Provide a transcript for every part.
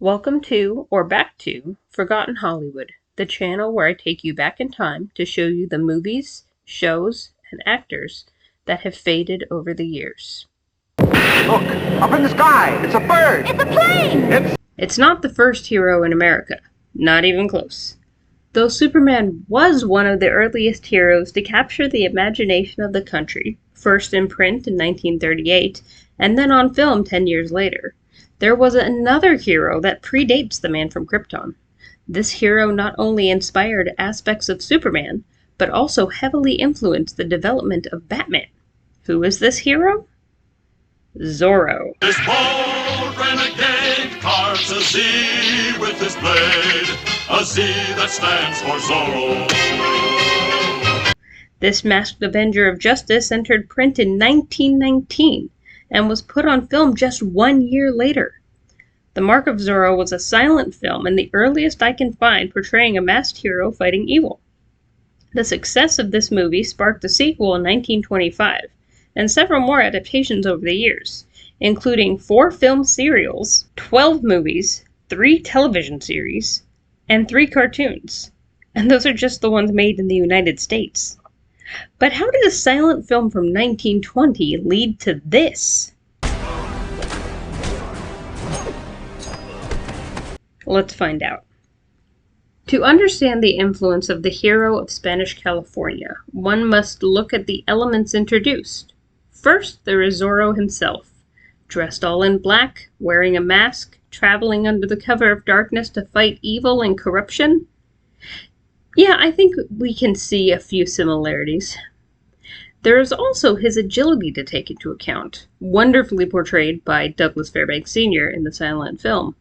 Welcome to, or back to, Forgotten Hollywood, the channel where I take you back in time to show you the movies, shows, and actors that have faded over the years. Look, up in the sky! It's a bird! It's a plane! It's not the first hero in America. Not even close. Though Superman was one of the earliest heroes to capture the imagination of the country, first in print in 1938, and then on film 10 years later, there was another hero that predates the Man from Krypton. This hero not only inspired aspects of Superman, but also heavily influenced the development of Batman. Who is this hero? Zorro. This bold renegade carves a Z with his blade, a Z that stands for Zorro. This masked Avenger of Justice entered print in 1919 and was put on film just 1 year later. The Mark of Zorro was a silent film and the earliest I can find portraying a masked hero fighting evil. The success of this movie sparked a sequel in 1925, and several more adaptations over the years, including 4 film serials, 12 movies, 3 television series, and 3 cartoons. And those are just the ones made in the United States. But how did a silent film from 1920 lead to this? Let's find out. To understand the influence of the hero of Spanish California, one must look at the elements introduced. First, there is Zorro himself, dressed all in black, wearing a mask, traveling under the cover of darkness to fight evil and corruption. Yeah, I think we can see a few similarities. There is also his agility to take into account, wonderfully portrayed by Douglas Fairbanks Sr. in the silent film.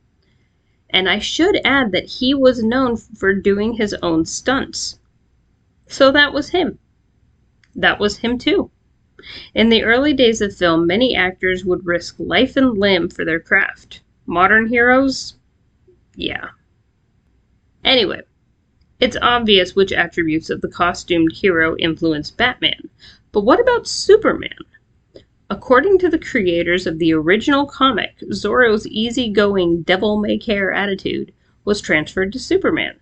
And I should add that he was known for doing his own stunts. So that was him. That was him too. In the early days of film, many actors would risk life and limb for their craft. Modern heroes? Yeah. Anyway, it's obvious which attributes of the costumed hero influenced Batman. But what about Superman? According to the creators of the original comic, Zorro's easygoing, devil-may-care attitude was transferred to Superman.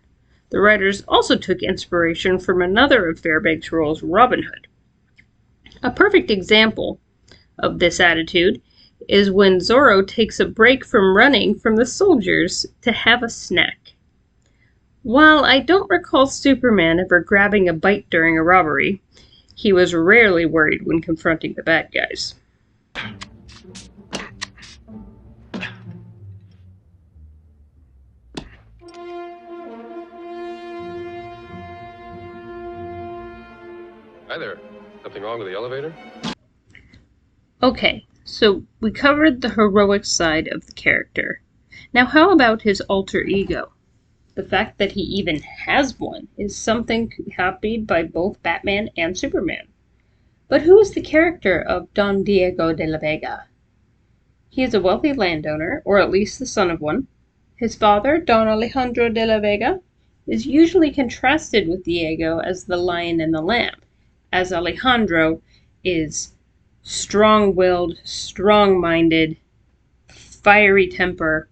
The writers also took inspiration from another of Fairbanks' roles, Robin Hood. A perfect example of this attitude is when Zorro takes a break from running from the soldiers to have a snack. While I don't recall Superman ever grabbing a bite during a robbery, he was rarely worried when confronting the bad guys. Hi there. Something wrong with the elevator? Okay, so we covered the heroic side of the character. Now how about his alter ego? The fact that he even has one is something copied by both Batman and Superman. But who is the character of Don Diego De La Vega? He is a wealthy landowner, or at least the son of one. His father, Don Alejandro De La Vega, is usually contrasted with Diego as the lion and the lamb, as Alejandro is strong-willed, strong-minded, fiery temper,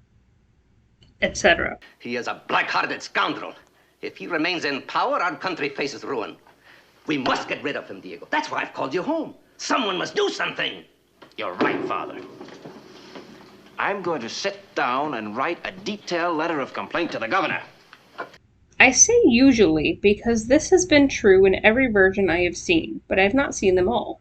etc. He is a black-hearted scoundrel. If he remains in power, our country faces ruin. We must get rid of him, Diego. That's why I've called you home. Someone must do something. You're right, Father. I'm going to sit down and write a detailed letter of complaint to the governor. I say usually because this has been true in every version I have seen, but I have not seen them all.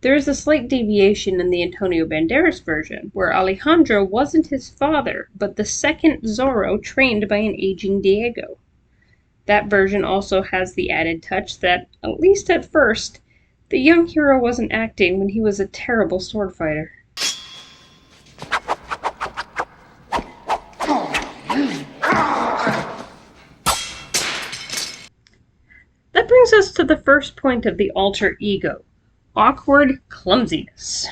There is a slight deviation in the Antonio Banderas version, where Alejandro wasn't his father, but the second Zorro trained by an aging Diego. That version also has the added touch that, at least at first, the young hero wasn't acting when he was a terrible sword fighter. That brings us to the first point of the alter ego. Awkward clumsiness.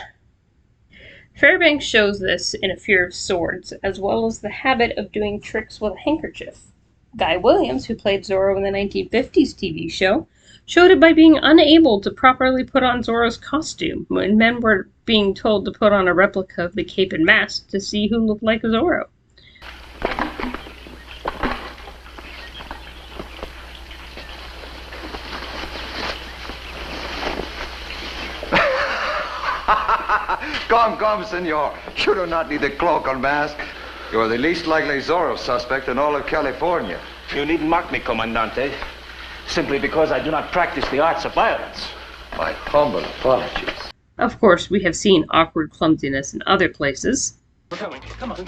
Fairbanks shows this in A Fear of Swords, as well as the habit of doing tricks with a handkerchief. Guy Williams, who played Zorro in the 1950s TV show, showed it by being unable to properly put on Zorro's costume when men were being told to put on a replica of the cape and mask to see who looked like Zorro. Come, senor. You do not need the cloak or mask. You are the least likely Zorro suspect in all of California. You needn't mock me, Comandante. Simply because I do not practice the arts of violence. My humble apologies. Of course, we have seen awkward clumsiness in other places. We're coming. Come on.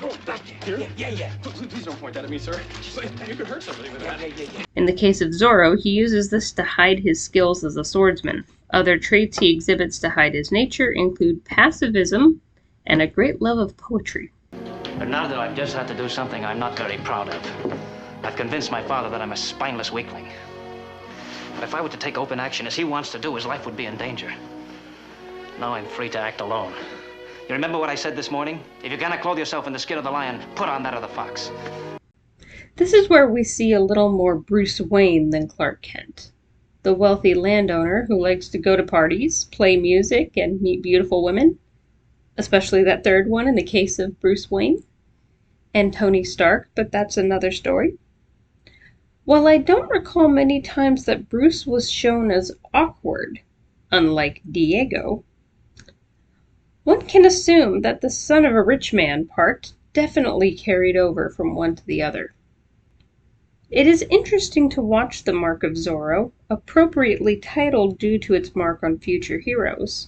Oh, back here? Yeah. Please don't point that at me, sir. You could hurt somebody with that. Yeah. In the case of Zorro, he uses this to hide his skills as a swordsman. Other traits he exhibits to hide his nature include pacifism and a great love of poetry. But now that I've just had to do something I'm not very proud of, I've convinced my father that I'm a spineless weakling. But if I were to take open action as he wants to do, his life would be in danger. Now I'm free to act alone. You remember what I said this morning? If you're gonna clothe yourself in the skin of the lion, put on that of the fox. This is where we see a little more Bruce Wayne than Clark Kent. The wealthy landowner who likes to go to parties, play music, and meet beautiful women. Especially that third one in the case of Bruce Wayne. And Tony Stark, but that's another story. While I don't recall many times that Bruce was shown as awkward, unlike Diego, one can assume that the son of a rich man part definitely carried over from one to the other. It is interesting to watch the Mark of Zorro, appropriately titled due to its mark on future heroes,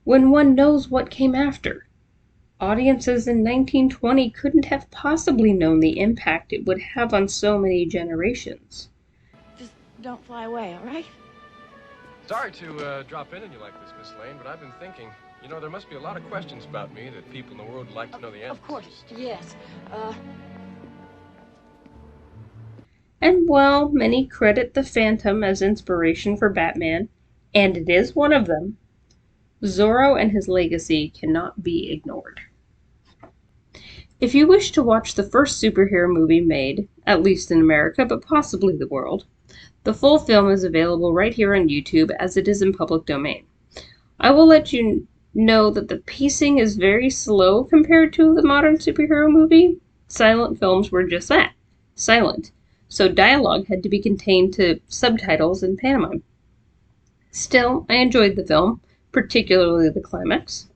when one knows what came after. Audiences in 1920 couldn't have possibly known the impact it would have on so many generations. Just don't fly away, all right? Sorry to drop in on you like this, Miss Lane, but I've been thinking, you know, there must be a lot of questions about me that people in the world would like to know the answers. Of course, yes. And while many credit the Phantom as inspiration for Batman, and it is one of them, Zorro and his legacy cannot be ignored. If you wish to watch the first superhero movie made, at least in America, but possibly the world, the full film is available right here on YouTube as it is in public domain. I will let you know that the pacing is very slow compared to the modern superhero movie. Silent films were just that, silent, so dialogue had to be contained to subtitles in pantomime. Still, I enjoyed the film, particularly the climax.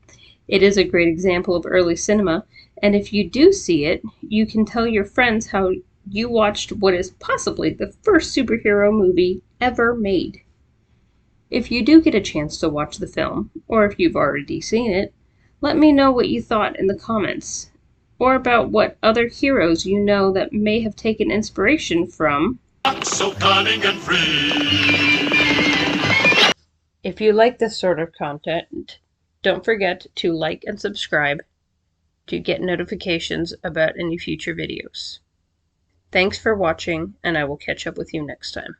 It is a great example of early cinema, and if you do see it, you can tell your friends how you watched what is possibly the first superhero movie ever made. If you do get a chance to watch the film, or if you've already seen it, let me know what you thought in the comments, or about what other heroes you know that may have taken inspiration from. So cunning and free. If you like this sort of content, don't forget to like and subscribe to get notifications about any future videos. Thanks for watching, and I will catch up with you next time.